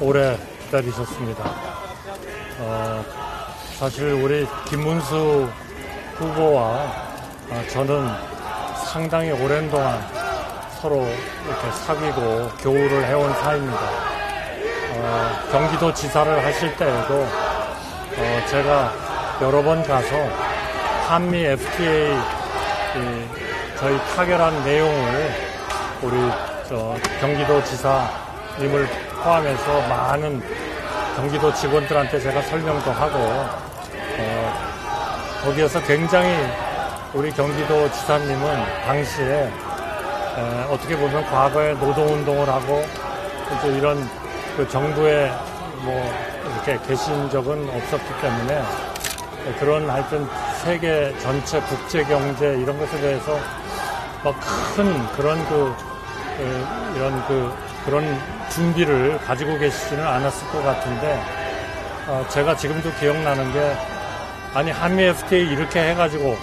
오래 기다리셨습니다. 사실 우리 김문수 후보와 저는 상당히 오랜 동안 서로 이렇게 사귀고 교우를 해온 사이입니다. 경기도 지사를 하실 때에도 제가 여러 번 가서 한미 FTA 저희 타결한 내용을 우리 경기도 지사님을 포함해서 많은 경기도 직원들한테 제가 설명도 하고 거기에서 굉장히 우리 경기도 지사님은 당시에 어떻게 보면 과거에 노동운동을 하고 또 이런 그 정부에 뭐 이렇게 계신 적은 없었기 때문에 그런 하여튼 세계 전체 국제 경제 이런 것에 대해서 뭐 큰 그런 그런 준비를 가지고 계시지는 않았을 것 같은데 제가 지금도 기억나는 게 아니 한미 FTA 이렇게 해가지고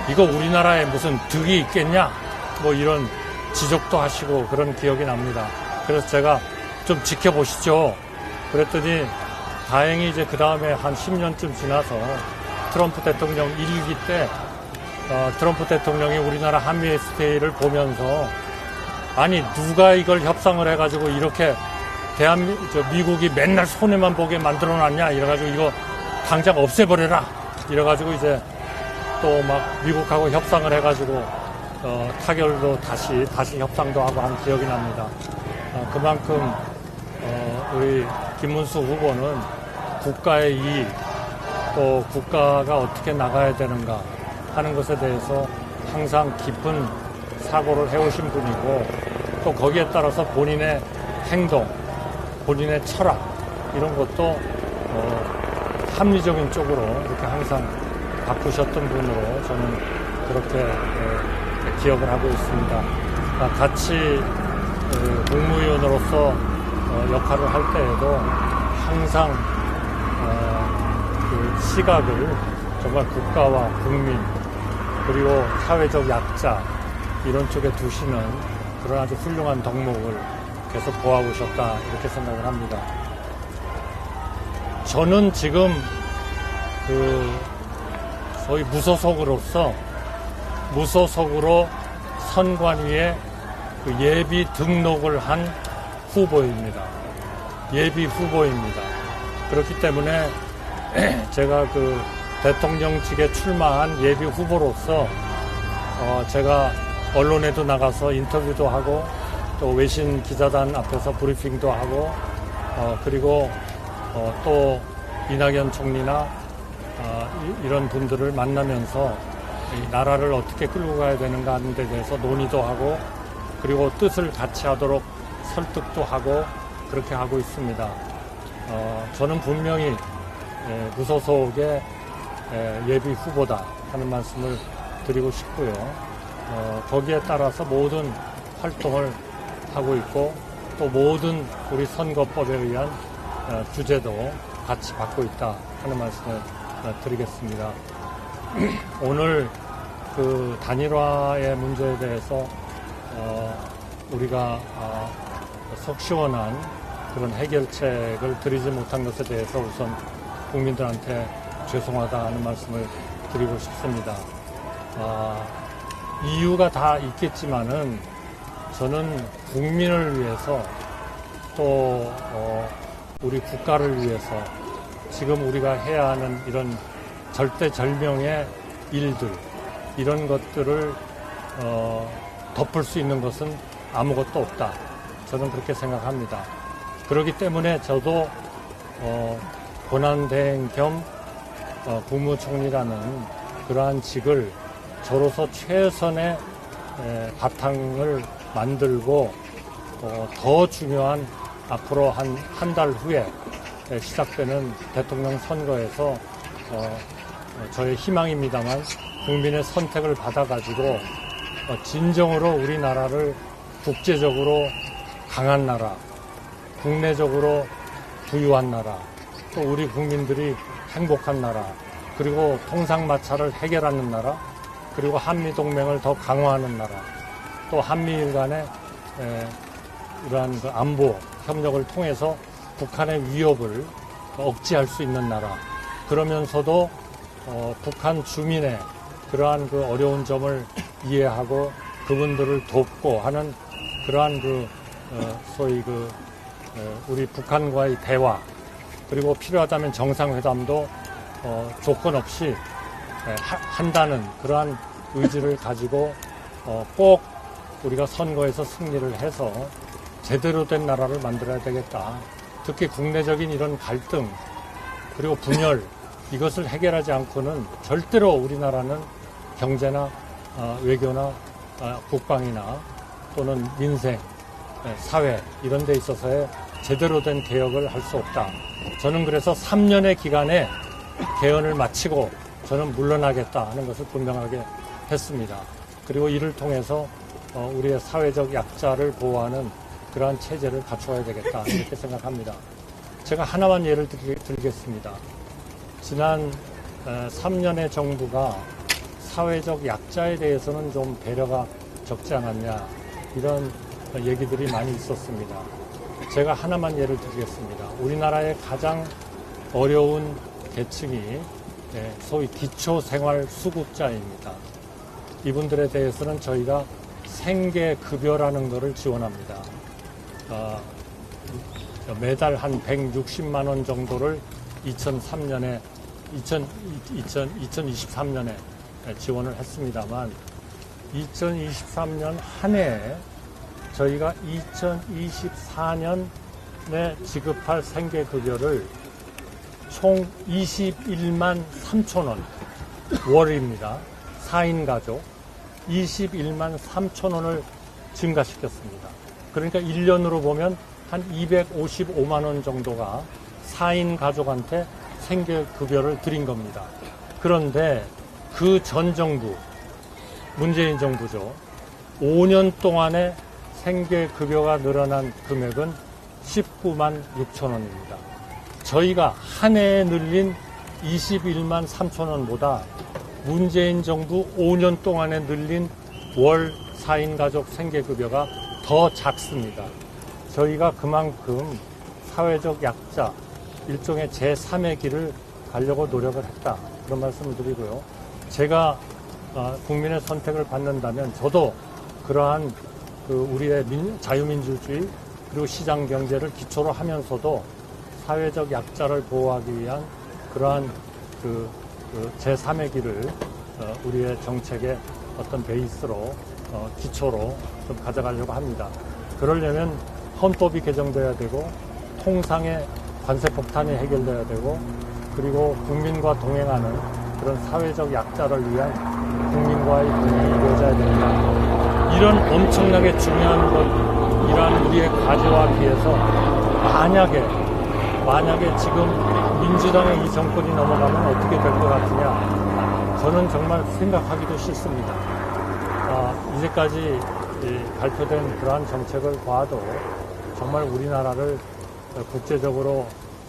이거 우리나라에 무슨 득이 있겠냐 뭐 이런 지적도 하시고 그런 기억이 납니다. 그래서 제가 좀 지켜보시죠. 그랬더니 다행히 이제 그 다음에 한 10년쯤 지나서 트럼프 대통령 1기 때 트럼프 대통령이 우리나라 한미 FTA를 보면서 아니 누가 이걸 협상을 해가지고 이렇게 미국이 맨날 손해만 보게 만들어놨냐 이래가지고 이거 당장 없애버려라 이래가지고 이제 또 막 미국하고 협상을 해가지고 타결도 다시 협상도 하고 한 기억이 납니다. 그만큼 우리 김문수 후보는 국가의 이익 또 국가가 어떻게 나가야 되는가 하는 것에 대해서 항상 깊은 사고를 해오신 분이고 또 거기에 따라서 본인의 행동, 본인의 철학 이런 것도 합리적인 쪽으로 이렇게 항상 바꾸셨던 분으로 저는 그렇게 기억을 하고 있습니다. 같이 국무위원으로서 역할을 할 때에도 항상 그 시각을 정말 국가와 국민 그리고 사회적 약자 이런 쪽에 두시는 그런 아주 훌륭한 덕목을 계속 보아오셨다 이렇게 생각을 합니다. 저는 지금 소위 무소속으로 선관위에 그 예비 등록을 한 후보입니다. 예비 후보입니다. 그렇기 때문에 제가 그 대통령직에 출마한 예비 후보로서 제가 언론에도 나가서 인터뷰도 하고 또 외신 기자단 앞에서 브리핑도 하고 그리고 또 이낙연 총리나 이런 분들을 만나면서 이 나라를 어떻게 끌고 가야 되는가 하는 데 대해서 논의도 하고 그리고 뜻을 같이 하도록 설득도 하고 그렇게 하고 있습니다. 저는 분명히 무소속의 예비 후보다 하는 말씀을 드리고 싶고요. 거기에 따라서 모든 활동을 하고 있고 또 모든 우리 선거법에 의한 규제도 같이 받고 있다 하는 말씀을 드리겠습니다. 오늘 그 단일화의 문제에 대해서 우리가 속 시원한 그런 해결책을 드리지 못한 것에 대해서 우선 국민들한테 죄송하다 하는 말씀을 드리고 싶습니다. 이유가 다 있겠지만은 저는 국민을 위해서 또 우리 국가를 위해서 지금 우리가 해야 하는 이런 절대절명의 일들 이런 것들을 덮을 수 있는 것은 아무것도 없다. 저는 그렇게 생각합니다. 그렇기 때문에 저도 권한대행 겸 국무총리라는 그러한 직을 저로서 최선의 바탕을 만들고 더 중요한 앞으로 한 달 후에 시작되는 대통령 선거에서 저의 희망입니다만 국민의 선택을 받아가지고 진정으로 우리나라를 국제적으로 강한 나라, 국내적으로 부유한 나라, 또 우리 국민들이 행복한 나라, 그리고 통상마찰을 해결하는 나라, 그리고 한미동맹을 더 강화하는 나라, 또 한미일 간의 이러한 그 안보 협력을 통해서 북한의 위협을 억제할 수 있는 나라, 그러면서도 북한 주민의 그러한 그 어려운 점을 이해하고 그분들을 돕고 하는 그러한 소위 우리 북한과의 대화, 그리고 필요하다면 정상회담도 조건 없이 한다는 그러한 의지를 가지고 꼭 우리가 선거에서 승리를 해서 제대로 된 나라를 만들어야 되겠다. 특히 국내적인 이런 갈등 그리고 분열, 이것을 해결하지 않고는 절대로 우리나라는 경제나 외교나 국방이나 또는 민생, 사회 이런 데 있어서의 제대로 된 개혁을 할 수 없다. 저는 그래서 3년의 기간에 개헌을 마치고 저는 물러나겠다 하는 것을 분명하게 했습니다. 그리고 이를 통해서 우리의 사회적 약자를 보호하는 그러한 체제를 갖춰야 되겠다 이렇게 생각합니다. 제가 하나만 예를 들겠습니다. 지난 3년의 정부가 사회적 약자에 대해서는 좀 배려가 적지 않았냐 이런 얘기들이 많이 있었습니다. 제가 하나만 예를 드리겠습니다. 우리나라의 가장 어려운 계층이 소위 기초생활수급자입니다. 이분들에 대해서는 저희가 생계급여라는 것을 지원합니다. 매달 한 160만 원 정도를 2023년에 지원을 했습니다만 2023년 한 해에 저희가 2024년에 지급할 생계급여를 총 21만 3천 원 월입니다. 4인 가족 21만 3천 원을 증가시켰습니다. 그러니까 1년으로 보면 한 255만 원 정도가 4인 가족한테 생계급여를 드린 겁니다. 그런데 그 전 정부, 문재인 정부죠. 5년 동안에 생계급여가 늘어난 금액은 19만 6천 원입니다. 저희가 한 해에 늘린 21만 3천 원보다 문재인 정부 5년 동안에 늘린 월 4인 가족 생계급여가 더 작습니다. 저희가 그만큼 사회적 약자, 일종의 제3의 길을 가려고 노력을 했다. 그런 말씀을 드리고요. 제가 국민의 선택을 받는다면 저도 그러한 우리의 자유민주주의 그리고 시장 경제를 기초로 하면서도 사회적 약자를 보호하기 위한 그러한 제3의 길을 우리의 정책의 어떤 베이스로 기초로 좀 가져가려고 합니다. 그러려면 헌법이 개정돼야 되고 통상의 관세 폭탄이 해결돼야 되고 그리고 국민과 동행하는 그런 사회적 약자를 위한 국민과의 동행이 이루어져야 된다. 이런 엄청나게 중요한 것, 이러한 우리의 과제와 비해서 만약에 지금 민주당의 이 정권이 넘어가면 어떻게 될 것 같으냐, 저는 정말 생각하기도 싫습니다. 이제까지 발표된 그러한 정책을 봐도 정말 우리나라를 국제적으로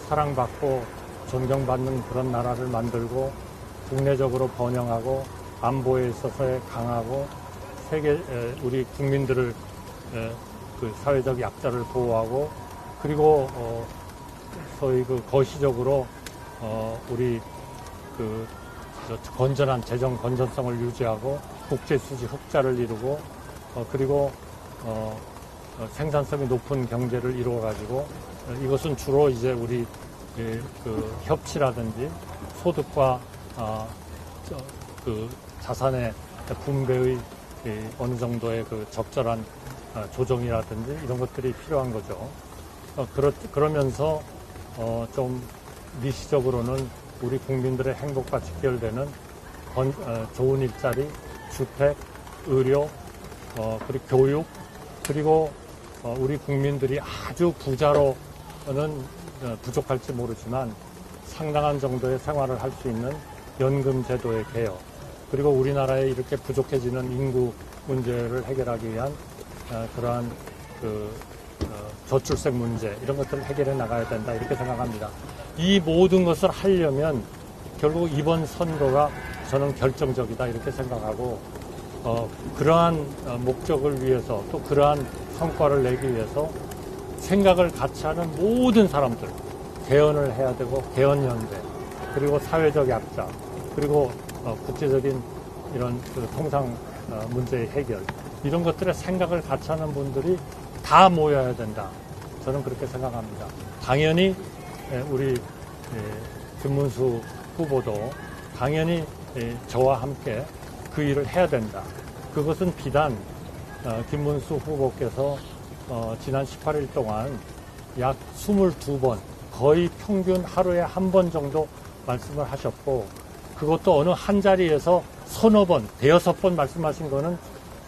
사랑받고 존경받는 그런 나라를 만들고 국내적으로 번영하고 안보에 있어서의 강하고 우리 국민들을 그 사회적 약자를 보호하고 그리고 소위 거시적으로 우리 건전한 재정 건전성을 유지하고 국제 수지 흑자를 이루고 그리고 생산성이 높은 경제를 이루어 가지고 이것은 주로 이제 우리 협치라든지 소득과 자산의 분배의 어느 정도의 적절한 조정이라든지 이런 것들이 필요한 거죠. 그러면서 좀 미시적으로는 우리 국민들의 행복과 직결되는 좋은 일자리, 주택, 의료, 그리고 교육, 그리고 우리 국민들이 아주 부자로는 부족할지 모르지만 상당한 정도의 생활을 할 수 있는 연금 제도의 개혁, 그리고 우리나라에 이렇게 부족해지는 인구 문제를 해결하기 위한 그러한 저출생 문제, 이런 것들을 해결해 나가야 된다, 이렇게 생각합니다. 이 모든 것을 하려면 결국 이번 선거가 저는 결정적이다, 이렇게 생각하고 그러한 목적을 위해서 또 그러한 성과를 내기 위해서 생각을 같이 하는 모든 사람들, 개헌을 해야 되고, 개헌연대, 그리고 사회적 약자, 그리고 국제적인 이런 그 통상 문제의 해결, 이런 것들의 생각을 같이 하는 분들이 다 모여야 된다. 저는 그렇게 생각합니다. 당연히 우리 김문수 후보도 당연히 저와 함께 그 일을 해야 된다. 그것은 비단 김문수 후보께서 지난 18일 동안 약 22번, 거의 평균 하루에 한 번 정도 말씀을 하셨고, 그것도 어느 한 자리에서 서너 번, 대여섯 번 말씀하신 거는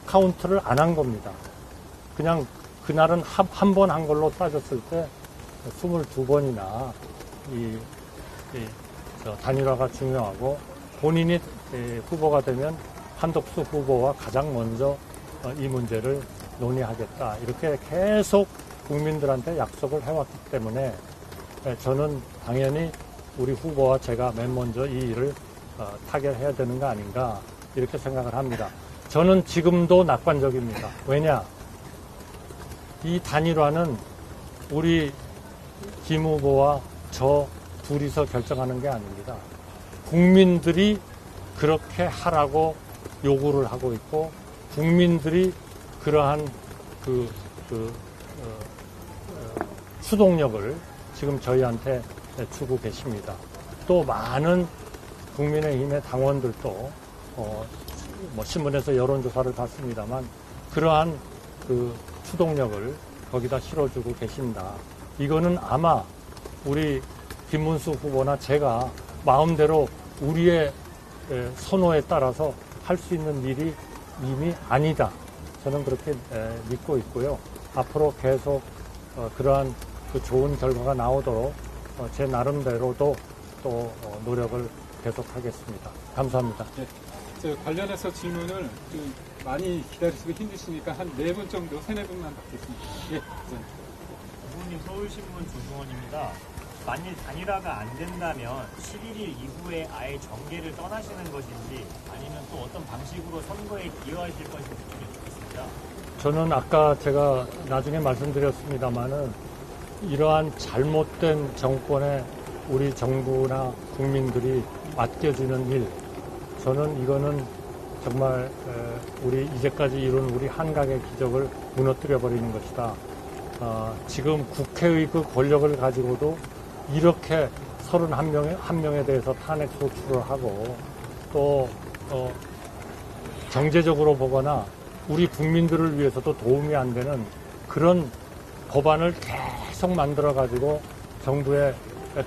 카운트를 안 한 겁니다. 그냥 그날은 한 번 한 걸로 따졌을 때 22번이나 단일화가 중요하고, 본인이 후보가 되면 한덕수 후보와 가장 먼저 이 문제를 논의하겠다. 이렇게 계속 국민들한테 약속을 해왔기 때문에 저는 당연히 우리 후보와 제가 맨 먼저 이 일을 타결해야 되는 거 아닌가 이렇게 생각을 합니다. 저는 지금도 낙관적입니다. 왜냐? 이 단일화는 우리 김 후보와 저 둘이서 결정하는 게 아닙니다. 국민들이 그렇게 하라고 요구를 하고 있고, 국민들이 그러한 추동력을 지금 저희한테 주고 계십니다. 또 많은 국민의힘의 당원들도 신문에서 여론조사를 봤습니다만 그러한 그 추동력을 거기다 실어주고 계신다. 이거는 아마 우리 김문수 후보나 제가 마음대로 우리의 선호에 따라서 할 수 있는 일이 이미 아니다. 저는 그렇게 믿고 있고요. 앞으로 계속 그러한 그 좋은 결과가 나오도록 제 나름대로도 또 노력을 계속하겠습니다. 감사합니다. 네, 관련해서 질문을 좀 많이 기다리시고 힘드시니까 한 4분 정도, 3-4분만 받겠습니다. 예, 부모님 서울신문 조승원입니다. 만일 단일화가 안 된다면 11일 이후에 아예 정계를 떠나시는 것인지 아니면 또 어떤 방식으로 선거에 기여하실 것인지 좋겠습니다. 저는 아까 제가 나중에 말씀드렸습니다마는 이러한 잘못된 정권에 우리 정부나 국민들이 맡겨지는 일, 저는 이거는 정말 우리 이제까지 이룬 우리 한강의 기적을 무너뜨려 버리는 것이다. 지금 국회의 그 권력을 가지고도 이렇게 31명에 대해서 탄핵 소추를 하고, 또 경제적으로 보거나 우리 국민들을 위해서도 도움이 안 되는 그런 법안을 계속 만들어 가지고 정부에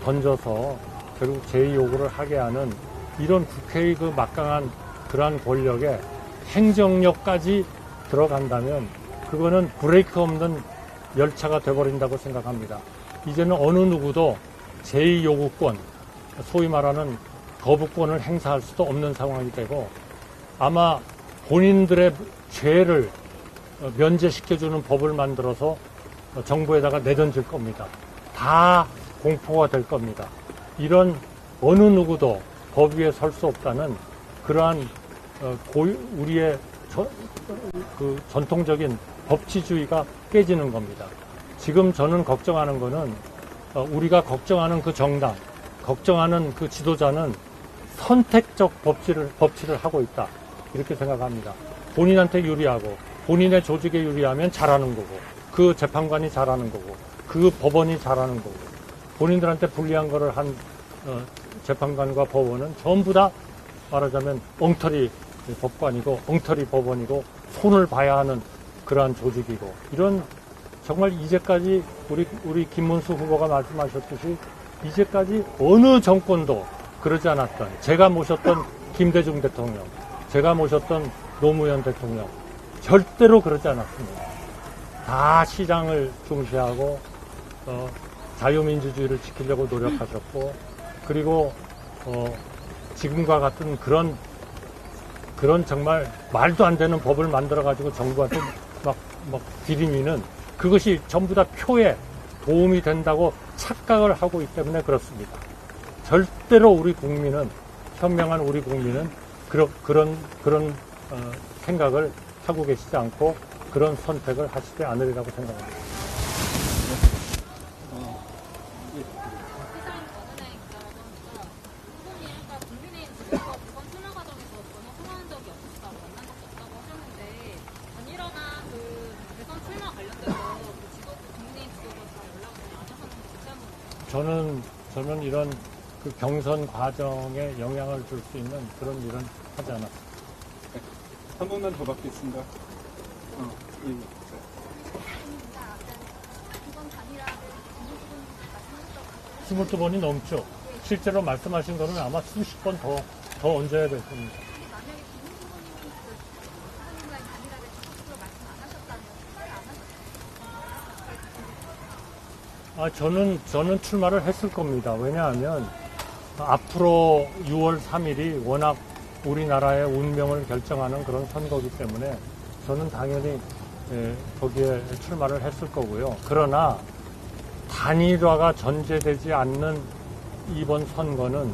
던져서 결국 제2요구를 하게 하는 이런 국회의 그 막강한 그러한 권력에 행정력까지 들어간다면 그거는 브레이크 없는 열차가 돼버린다고 생각합니다. 이제는 어느 누구도 제2요구권, 소위 말하는 거부권을 행사할 수도 없는 상황이 되고, 아마 본인들의 죄를 면제시켜주는 법을 만들어서 정부에다가 내던질 겁니다. 다 공포가 될 겁니다. 이런 어느 누구도 법 위에 설 수 없다는 그러한 우리의 그 전통적인 법치주의가 깨지는 겁니다. 지금 저는 걱정하는 거는 우리가 걱정하는 그 정당, 걱정하는 그 지도자는 선택적 법치를 하고 있다. 이렇게 생각합니다. 본인한테 유리하고 본인의 조직에 유리하면 잘하는 거고, 그 재판관이 잘하는 거고, 그 법원이 잘하는 거고, 본인들한테 불리한 거를 한 재판관과 법원은 전부 다 말하자면 엉터리 법관이고 엉터리 법원이고 손을 봐야 하는 그러한 조직이고, 이런 정말 이제까지 우리 김문수 후보가 말씀하셨듯이 이제까지 어느 정권도 그러지 않았던, 제가 모셨던 김대중 대통령, 제가 모셨던 노무현 대통령 절대로 그러지 않았습니다. 다 시장을 중시하고 자유민주주의를 지키려고 노력하셨고, 그리고 지금과 같은 그런 정말 말도 안 되는 법을 만들어가지고 정부한테 막 들이미는, 그것이 전부 다 표에 도움이 된다고 착각을 하고 있기 때문에 그렇습니다. 절대로 우리 국민은, 현명한 우리 국민은 그런 생각을 하고 계시지 않고 그런 선택을 하시지 않으리라고 생각합니다. 저는 이런 그 경선 과정에 영향을 줄 수 있는 그런 일은 하지 않았습니다. 한 번만 더 받겠습니다. 예. 이번 단일화를 22번이 넘죠. 실제로 말씀하신 거는 아마 수십 번 더 얹어야 될 겁니다. 만약에 김웅수 후보님이 후보님과의 단일화를 적극적으로 말씀 안 하셨다면 출마를 안 하셨다면 저는 출마를 했을 겁니다. 왜냐하면 앞으로 6월 3일이 워낙 우리나라의 운명을 결정하는 그런 선거이기 때문에 저는 당연히 거기에 출마를 했을 거고요. 그러나 단일화가 전제되지 않는 이번 선거는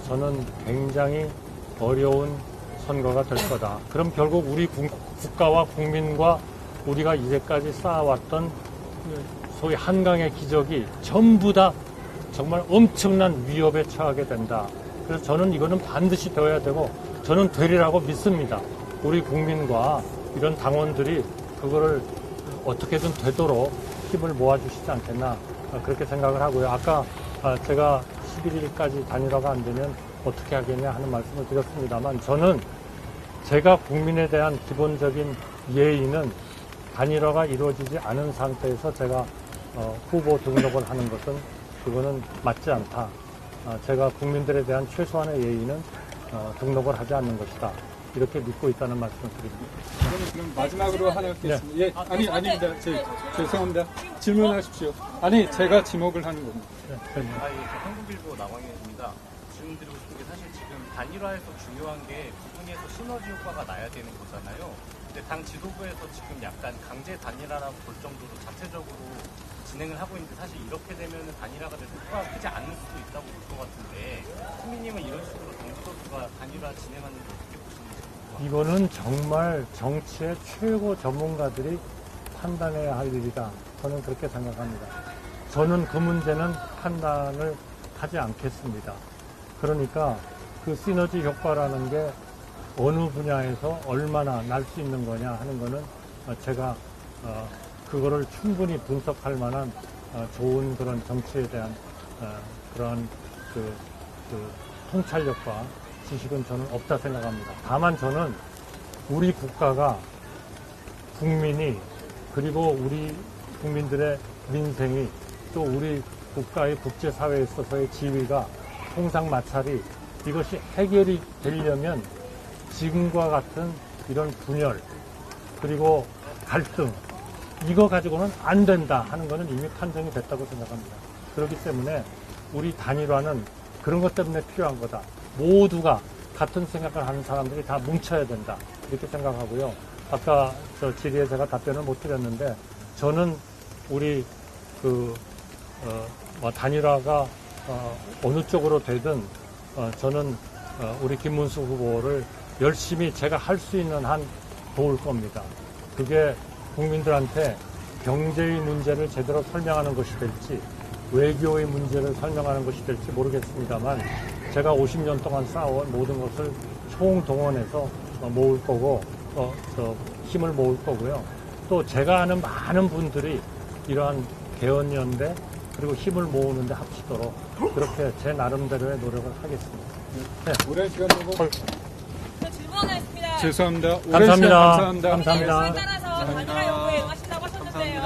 저는 굉장히 어려운 선거가 될 거다. 그럼 결국 우리 국가와 국민과 우리가 이제까지 쌓아왔던 소위 한강의 기적이 전부 다 정말 엄청난 위협에 처하게 된다. 그래서 저는 이거는 반드시 되어야 되고 저는 되리라고 믿습니다. 우리 국민과 이런 당원들이 그거를 어떻게든 되도록 힘을 모아주시지 않겠나 그렇게 생각을 하고요. 아까 제가 11일까지 단일화가 안 되면 어떻게 하겠냐 하는 말씀을 드렸습니다만 저는 제가 국민에 대한 기본적인 예의는 단일화가 이루어지지 않은 상태에서 제가 후보 등록을 하는 것은 그거는 맞지 않다. 제가 국민들에 대한 최소한의 예의는 등록을 하지 않는 것이다. 이렇게 믿고 있다는 말씀을 드립니다. 저는 그럼 마지막으로 하나 하겠습니다. 예, 아닙니다. 죄송합니다. 질문하십시오. 아니, 제가 지목을 하는 겁니다. 한국일보 나광현입니다. 질문드리고 싶은 게 사실 지금 단일화에서 중요한 게 부분에서 시너지 효과가 나야 되는 거잖아요. 근데 당 지도부에서 지금 약간 강제 단일화라고 볼 정도로 자체적으로 진행을 하고 있는데 사실 이렇게 되면 단일화가 돼서 효과가 크지 않을 수도 있다고 볼 것 같은데 국민님은 이런 식으로 당 지도부가 단일화 진행하는 걸 어떻게 보시는지 이거는 정말 정치의 최고 전문가들이 판단해야 할 일이다. 저는 그렇게 생각합니다. 저는 그 문제는 판단을 하지 않겠습니다. 그러니까 그 시너지 효과라는 게 어느 분야에서 얼마나 날 수 있는 거냐 하는 거는 제가 그거를 충분히 분석할 만한 좋은 그런 정치에 대한 그런 그 통찰력과 지식은 저는 없다 생각합니다. 다만 저는 우리 국가가 국민이 그리고 우리 국민들의 민생이 또 우리 국가의 국제사회에 있어서의 지위가 통상마찰이 이것이 해결이 되려면 지금과 같은 이런 분열 그리고 갈등 이거 가지고는 안 된다 하는 것은 이미 판정이 됐다고 생각합니다. 그렇기 때문에 우리 단일화는 그런 것 때문에 필요한 거다. 모두가 같은 생각을 하는 사람들이 다 뭉쳐야 된다. 이렇게 생각하고요. 아까 저 질의에 제가 답변을 못 드렸는데 저는 우리 단일화가 어느 쪽으로 되든 저는 우리 김문수 후보를 열심히 제가 할 수 있는 한 도울 겁니다. 그게 국민들한테 경제의 문제를 제대로 설명하는 것이 될지 외교의 문제를 설명하는 것이 될지 모르겠습니다만 제가 50년 동안 쌓아온 모든 것을 총동원해서 모을 거고 힘을 모을 거고요. 또 제가 아는 많은 분들이 이러한 개헌연대 그리고 힘을 모으는 데 합치도록 그렇게 제 나름대로의 노력을 하겠습니다. 네. 오랜 시간 두고 저 질문 하나 있습니다. 죄송합니다. 오랜 감사합니다. 시간 감사합니다. 감사합니다. 말씀에 따라서 단일화 연구에 응하신다고 하셨는데요.